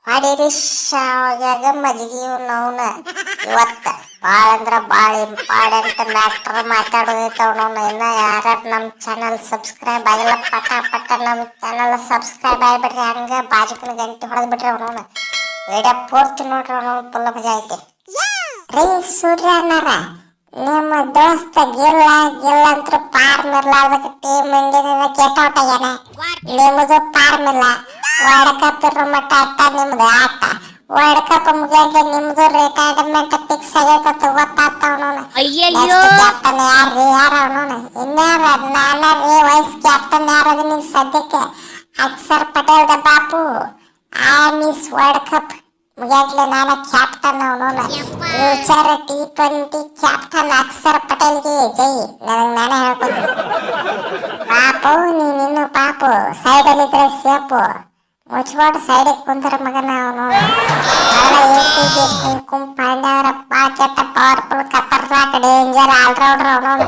ಹೊಡೀರಿ ಶಾವ್ಯಾಗ ಮಜ್ಗಿ ಅವ್ನವ್ನ ಇವತ್ತ ಭಾಳ ಅಂದ್ರ ಭಾಳ ಇಂಪಾರ್ಟೆಂಟ್ ಮ್ಯಾಟ್ರ್ ಮಾತಾಡೋದೈತೆ ಅವ್ನವ್ನ. ಇನ್ನ ಯಾರು ನಮ್ಮ ಚಾನಲ್ ಸಬ್ಸ್ಕ್ರೈಬ್ ಆಗಿಲ್ಲ ಪಟ ಪಟ ನಮ್ಮ ಚಾನಲ್ ಸಬ್ಸ್ಕ್ರೈಬ್ ಆಗಿಬಿಡ್ರಿ. ಹಂಗ ಬಾಜುಕನ ಗಂಟೆ ಹೊಡೆದ್ ಬಿಡ್ರಿ ಅವ್ನವ್ನ. ವಿಡಿಯೋ ಪೂರ್ತಿ ನೋಡ್ರಿ ಅವ್ನವ್ನ ಫುಲ್ ಮಜಾ ಐತಿ. ರೀ ಸೂರ್ಯ ಅಣ್ಣಾರ, ನಿಮ್ಮ ದೋಸ್ತ ಗಿಲ್ಲ ಗಿಲ್ಲ ಅಂತ ಪಾರ್ಮ್ ಇರ್ಲಾರ್ದಕ್ಕೆ ಟೀಮ್ ಇಂಡಿಯಾ ಕೆಟ್ಔಟ್ ಆಗ್ಯಾನ. ನಿಮ್ಮದು ಪಾರ್ಮ್ ಇಲ್ಲ, ವರ್ಲ್ಡ್ ಕಪ್ ಇರೋ ಮಟ್ಟ ಅಟ್ಟ ನಿಮ್ದು ಆಟ. ವರ್ಲ್ಡ್ ಕಪ್ ಮುಗಿಯಾಗೆ ನಿಮ್ದು ರಿಟೈರ್ಮೆಂಟ್ ಫಿಕ್ಸ್ ಆಗೈತೆ ಗೊತ್ತಾಗ್ತ ಅವನವನು. ಕ್ಯಾಪ್ಟನ್ ಯಾರ್ರಿ ಯಾರ ಅವನವನು? ಇನ್ಯಾರ ನಾನೀ ವೈಸ್ ಕ್ಯಾಪ್ಟನ್ ಯಾರದು ಸದ್ಯಕ್ಕೆ? Axar Patel the Bapu. I miss world cup ಮುಗಿಯಾಗ್ಲೆ ನಾನು ಕ್ಯಾಪ್ಟನ್ ಅವನವನು. ಫ್ಯೂಚರ್ T20 ಕ್ಯಾಪ್ಟನ್ ಅಕ್ಷರ್ ಪಟೇಲ್ಗೆ ಜೈ. ನನಗೆ ನಾನೇ ಹೇಳ್ಕೊಂಡು ಪಾಪು, ನೀನಿನ್ನು ಪಾಪು ಸೈಡಲ್ಲಿದ್ರೆ ಸೇಪು. ಮುಚ್ಕೊಂಡು ಸೈಡಿಗೆ ಕುಂತರ ಮಗನ ಅವನು. ಕುಂಕುಮ್ ಪಾಂಡೆ ಅವರಪ್ಪ ಕೆಟ್ಟ ಪವರ್ಫುಲ್ ಖತರ್ನಾಕ್ ಡೇಂಜರ್ ಆಲ್ರೌಂಡರ್ ಅವನು.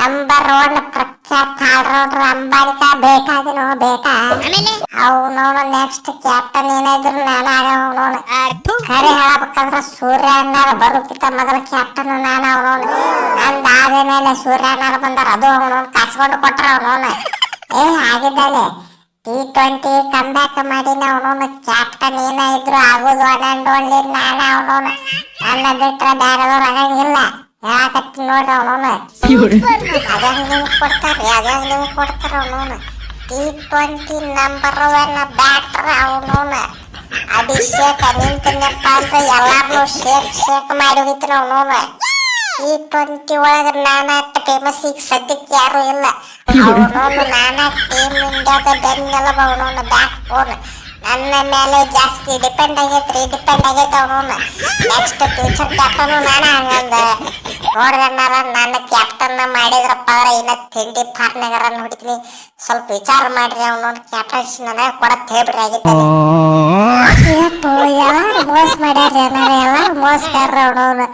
ನಂಬರ್ 1 ಪ್ರಖ್ಯಾತ ಆಲ್ರೌಂಡರ್ ಅಂಬಾನಿಕ ಬೇಕಾದಿನೋ ಬೇಕಾ ಅವನವನು. ನೆಕ್ಸ್ಟ್ ಕ್ಯಾಪ್ಟನ್ ಏನಾದ್ರು ನಾನು ಅವನವನು. ಖರೆ ಹೇಳಬೇಕಂದ್ರೆ ಸೂರ್ಯ ಅಣ್ಣಾರ ಬರೋಕ್ಕಿಂತ ಮೊದಲ ಕ್ಯಾಪ್ಟನ್ ನಾನು ಅವನವನು. ನಂದಾದ ಮೇಲೆ ಸೂರ್ಯ ಅಣ್ಣಾರ ಬಂದಾರ, ಅದು ಅವನವನು ಕಾಸ್ಕೊಂಡು ಕೊಟ್ರ ಅವನವನು. ಆಗಿದ್ದಾನೆ T20 ಕಮ್ ಬ್ಯಾಕ್ ಮಾಡಿ ಅವನವನು. ಕ್ಯಾಪ್ಟನ್ ಏನಾದ್ರು ಆಗೋದು ಒನ್ ಅಂಡ್ ಓನ್ಲಿ ನಾನು ಅವನವನು. ನನ್ನ ಬಿಟ್ರೆ ಬೇರೆದವ್ರು ಆಗಂಗಿಲ್ಲ. ಹೇಳಕತ್ತೀನಿ ನೋಡ್ರಿ ಅವನವನು. ಅದ್ಯಾಗ ನಿಮ್ಗೆ ಕೊಡ್ತಾರ್ರಿ, ಅದ್ಯಾಗ ನಿಮ್ಗೆ ಕೊಡ್ತಾರ ಅವನವನು. T20 ನಂಬರ್ 1 ಬ್ಯಾಟರ್ ಅವನವನು. ಅಭಿಷೇಕ್ ನಿಂತನಪ್ಪ ಅಂದ್ರೆ ಎಲ್ಲಾರನು ಶೇಕ್ ಮಾಡಿ ಹೋಗಿದ್ರು ಅವನವನು. T20 ಒಳಗ ನಾನಾ ಫೇಮಸ್ ಈಗ ಸದ್ಯಕ್ಕೆ ಯಾರು ಇಲ್ಲ. ಅವನವನು ನಾನಾ ಟೀಮ್ ಇಂಡಿಯಾದ ಬೆನ್ನೆಲುಬು ಅವನವನು, ಬ್ಯಾಕ್ ಬೋನ್. ನನ್ನ ಮೇಲೆ ಜಾಸ್ತಿ ಡಿಪೆಂಡ್ ಆಗೈತೆ ಅವನವನು. ನೆಕ್ಸ್ಟ್ ಫ್ಯೂಚರ್ ಕ್ಯಾಪ್ಟನ್ ನಾನು. ಹಂಗಂದ ನೋಡ್ರಿ ಅಣ್ಣಾರ, ನನ್ನ ಕ್ಯಾಪ್ಟನ್ ಮಾಡಿದ್ರಪ್ಪ ಅಂದ್ರೆ ಇನ್ನ ತಿಂಡಿ ಪಾರ್ನೆಗರ ಹೊಡಿತೀನಿ. ಸ್ವಲ್ಪ ವಿಚಾರ ಮಾಡ್ರಿ. ಅವನವನು ಕ್ಯಾಪ್ಟನ್ಸಿ ನನಗೆ ಕೊಡತ್ ಹೇಳ್ಬಿಡ್ರಿ. ಆಗಿದ್ದಾನೆ ಎಲ್ಲಾರು ಮೋಸ ಮಾಡ್ಯಾರ ಅಣ್ಣಾರ, ಎಲ್ಲಾರು ಮೋಸಗಾರ ಅವನವನು.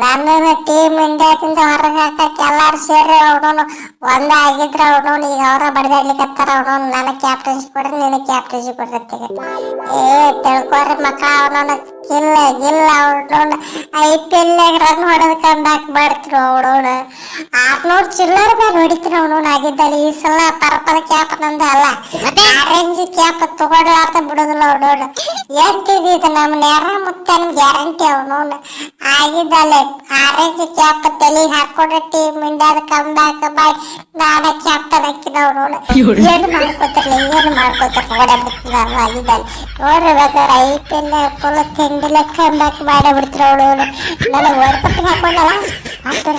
ನನ್ನ ಟೀಮ್ ಇಂಡಿಯಾದಿಂದ ಹೊರಗೆ ಹಾಕಕ್ಕೆ ಎಲ್ಲಾರು ಸೇರಿ ಅವನವನು ಒಂದೇ ಆಗಿದ್ರ ಅವನವನು. ಈಗ ಅವರ ಬಡದಾಡ್ಲಿಕ್ಕತ್ತಾರ ಅವನವನು. ನನ್ನ ಕ್ಯಾಪ್ಟನ್ಸಿ ಕೊಡ್ರಿ, ನಿನ್ನ ಕ್ಯಾಪ್ಟನ್ಸಿ ಕೊಡ್ರಿ. ತಿಳ್ಕೊರಿ ಮಕ್ಕಳ, ಅವನವನು ಗಿಲ್ಲ ಅವನವನು. IPL ರನ್ ಹೊಡೆದ್ ಕಮ್ ಬ್ಯಾಕ್ ಮಾಡ್ತಿರು ಅವನವನು. 600 ಚಿಲ್ಲರ್ ಮೇಲೆ ಹೊಡಿತಿರು ಅವನವನು. ಆಗಿದ್ದಲ್ಲಿ ಈ ಸಲ ಪರ್ಪಲ್ ಕ್ಯಾಪ್ ನಂದು ಅಲ್ಲ, ಆರೆಂಜ್ ಕ್ಯಾಪ್ ತಗೊಳ್ಳಾರ್ದ ಬಿಡೋದಿಲ್ಲ ಅವನವನು. ಎಂತಿದ್ದು ನಮ್ಮ ನೇರ ಮುತ್ತೆ ಗ್ಯಾರಂಟಿ ಅವನವನು. ಆಗಿದ್ದಲ್ಲೇ ಆರೆಂಜ್ ಕ್ಯಾಪ್ ತಲೆಗೆ ಹಾಕೊಂಡು ಟೀಮ್ ಇಂಡಿಯಾದ ಕಮ್ ಬ್ಯಾಕ್ ಮಾಡಿ ನಾನೇ ಕ್ಯಾಪ್ಟನ್ ಹಾಕಿದ ಅವನವನು. ಏನು ಮಾಡ್ಕೋತಾರಲ್ಲ ಹೊಡೆ ಬಿಡ್ತಿಲ್ಲ ಆಗಿದ್ದಲ್ಲಿ ನೋಡ್ರಿ. ಬೇಕಾದ್ರೆ IPL ಫುಲ್ ತಿಂಡಿಲೆ ಕಮ್ ಬ್ಯಾಕ್ ಮಾಡೇ ಬಿಡ್ತಿರು ಅವನವನು. ನನಗೆ ಹೊರಪಟ್ಟಿಗೆ ಹಾಕೊಂಡಲ್ಲ ಹೊಟ್ಟೆ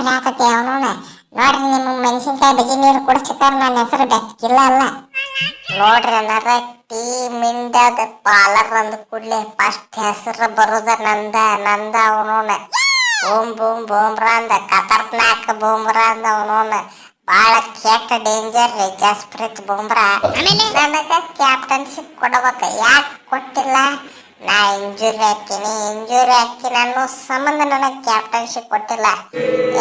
ಹಾಕತ್ತೆ ಅವನವನು. ನೋಡ್ರಿ, ನಿಮ್ಮ ಮೆಣಸಿನ್ಕಾಯಿ ಬಜ್ಜಿ ನೀರು ಕುಡಿಸ್ತಾರ. ನನ್ನ ಹೆಸರು ಬೆಕ್ಕಿಲ್ಲ ಅಲ್ಲ ನೋಡ್ರಿ ಅನ್ನಾರ. ಟೀಮ್ ಇಂಡಿಯಾದ ಬಾಲರ್ ಅಂದ ಕೂಡ್ಲೆ ಫಸ್ಟ್ ಹೆಸರು ಬರೋದ ನಂದ ಅವನವನು. ಬೂಮ್ರಾ ಅಂದ, ಖತರ್ನಾಕ್ ಬೂಮ್ರಾ ಅಂದ ಅವನವನು. ಬಾಳ ಕೆಟ್ಟ ಡೇಂಜರ್ ರೀ ಜಸ್ಪ್ರೀತ್ ಬೂಮ್ರಾ. ನನಗ ಕ್ಯಾಪ್ಟನ್ಸಿ ಕೊಡ್ಬೇಕ, ಯಾಕೆ ಕೊಟ್ಟಿಲ್ಲ? ನಾ ಇಂಜುರಿ ಹಾಕಿ ಅನ್ನೋ ಸಂಬಂಧ ನನಗೆ ಕ್ಯಾಪ್ಟನ್ಸಿ ಕೊಟ್ಟಿಲ್ಲ.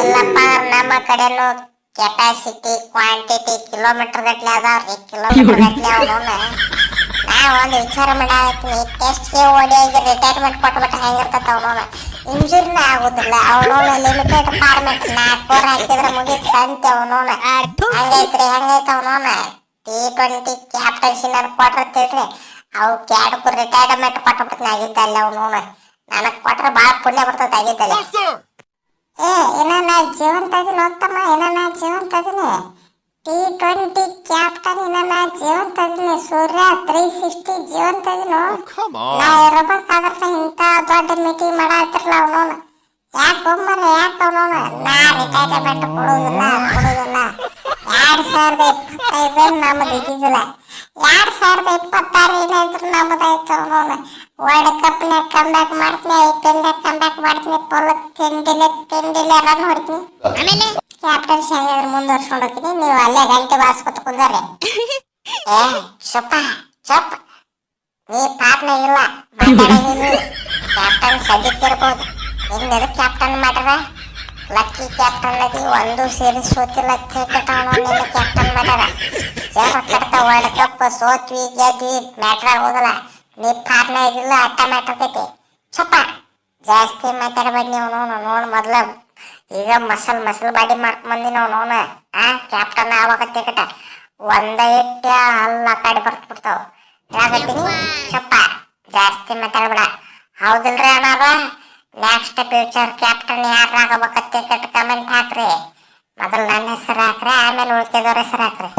ಇಲ್ಲಪ್ಪ ನಮ್ಮ ಕಡೆನು ಕೆಪಾಸಿಟಿ ಕ್ವಾಂಟಿಟಿ ಕಿಲೋಮೀಟರ್ ಗಟ್ಲೆ ಅದಾವ್ರಿ, ಕಿಲೋಮೀಟರ್ ಗಟ್ಲೆ ಅವನವನು. ನಾ ಒಂದು ವಿಚಾರ ಮಾಡಾಕತ್ತೀನಿ, ಟೆಸ್ಟ್ಗೆ ಓಡಿಯಾಗಿ ರಿಟೈರ್ಮೆಂಟ್ ಕೊಟ್ಬಿಟ್ರೆ ಹೆಂಗಿರ್ತೈತೆ ಅವನವನು. ಇಂಜುರಿನ ಆಗುದಿಲ್ಲ ಅವನವನು. ಲಿಮಿಟೆಡ್ ಫಾರ್ಮೆಟ್ 4 ಓವರ್ ಹಾಕಿದ್ರೆ ಮುಗಿತ್ ಸಂತೆ ಅವನವನು. ಹಂಗೈತೆ ಅವನವನು. T20 ಕ್ಯಾಪ್ಟನ್ಸಿ ನಾನು ಕೊಟ್ಟಿರ್ತೀವ್ರಿ, ಅವು ಕ್ಯಾಡಕ್ಕೂ ರಿಟೈರ್ಮೆಂಟ್ ಕೊಟ್ಬಿಡ್ತೀನಿ ಆಗಿದ್ದಲ್ಲ ಅವನವನು. ನನಗೆ ಕೊಟ್ರೆ ಭಾಳ ಪುಣ್ಯ ಬರ್ತದೆ ಆಗಿದ್ದಲ್ಲ. ಇನ್ನ ನಾ ಜೀವಂತ ಇದೀನಿ ಹೋಗ್ತಮ್ಮ, ಇನ್ನ ನಾ ಜೀವಂತ ಇದೀನಿ. T20 ಕ್ಯಾಪ್ಟನ್ ಇನ್ನ ನಾ ಜೀವಂತ ಇದೀನಿ. ಸೂರ್ಯ 360 ಜೀವಂತ ಇದೀನಿ. ನಾ ಇರಬೇಕಾದ್ರೆ ಇಂಥ ದೊಡ್ಡ ಮೀಟಿಂಗ್ ಮಾಡತ್ತಿರಲ್ಲ ಅವನವನು. ಯಾಕೆ ಅವನವನು? ನಾ ರಿಟೈರ್ಮೆಂಟ್ ಕೊಡೋದಿಲ್ಲ. 2025 ನಮ್ಮದು ಇದ್ದಿದ್ದಿಲ್ಲ. 2026 ಏನಾದ್ರು ನಮ್ಮದಾಯ್ತು ಅವನವನು. ವರ್ಲ್ಡ್ ಕಪ್ನಾಗ ಕಮ್ ಬ್ಯಾಕ್ ಮಾಡ್ತೀನಿ, IPL ನಾಗ ಕಮ್ ಬ್ಯಾಕ್ ಮಾಡ್ತೀನಿ. ಫುಲ್ ತಿಂಡಿಲೆ ರನ್ ಹೊಡಿತೀನಿ. ಕ್ಯಾಪ್ಟನ್ಸಿ ಹೆಂಗಾದ್ರೆ ಮುಂದುವರ್ಸ್ಕೊಂಡು ಹೋಗ್ತೀನಿ. ನೀವು ಅಲ್ಲೇ ಗಂಟೆ ಬಾರಿಸ್ಕೊತ ಕುಂದರ್ರಿ. ಚುಪ್ಪ ನೀ ಪಾರ್ಟ್ನ ಇಲ್ಲ ಮಾತಾಡೋದಿಲ್ಲ. ಕ್ಯಾಪ್ಟನ್ ಸದ್ಯಕ್ಕೆ ಇರ್ಬೋದು, ನಿನ್ನ ಕ್ಯಾಪ್ಟನ್ ಮಾಡ್ರ ಲಕ್ಕಿ ಕ್ಯಾಪ್ಟನ್ ಅದಿ. ಒಂದು ಸೀರೀಸ್ ಸೋತಿಲ್ಲ, ನಿನ್ನ ಕ್ಯಾಪ್ಟನ್ ಮಾಡ್ಯಾರ. ಜರ ಕಟ್ಟ ವರ್ಲ್ಡ್ ಕಪ್ ಸೋತ್ವಿ ಗೆದ್ವಿ ಮ್ಯಾಟ್ರ್ ಆಗೋದಿಲ್ಲ. ನೀ ಪಾರ್ನ ಇದಿಲ್ಲ ಅಟ್ಟ ಮಾತಾಡ್ತೈತಿ ಚಪ್ಪ ಜಾಸ್ತಿ ಮಾತಾಡಬೇಡಿ ನೀವು ನೋಡು ಮೊದ್ಲ ಈಗ ಮಸಲ್ ಬಾಡಿ ಮಾಡ್ಕೊಂಬಂದಿ ನೋನ ಕ್ಯಾಪ್ಟನ್ ಆವಾಗತ್ತೆ ಕಟ ಒಂದ ಇಟ್ಟ ಅಲ್ಲ ಕಡೆ ಬರ್ತ್ಬಿಡ್ತಾವ ಹೇಳಕತ್ತೀನಿ ಚಪ್ಪ ಜಾಸ್ತಿ ಮಾತಾಡ್ಬೇಡ ಹೌದಿಲ್ರಿ ಅಣ್ಣಾರ ನೆಕ್ಸ್ಟ್ ಫ್ಯೂಚರ್ ಕ್ಯಾಪ್ಟನ್ ಯಾರಾಗಬೇಕತ್ತೆ ಕಟ್ ಕಮೆಂಟ್ ಹಾಕ್ರಿ ಮೊದಲು ನನ್ನ ಹೆಸರು ಹಾಕ್ರಿ ಆಮೇಲೆ ಉಳ್ಕಿದವ್ರ ಹೆಸರು ಹಾಕ್ರಿ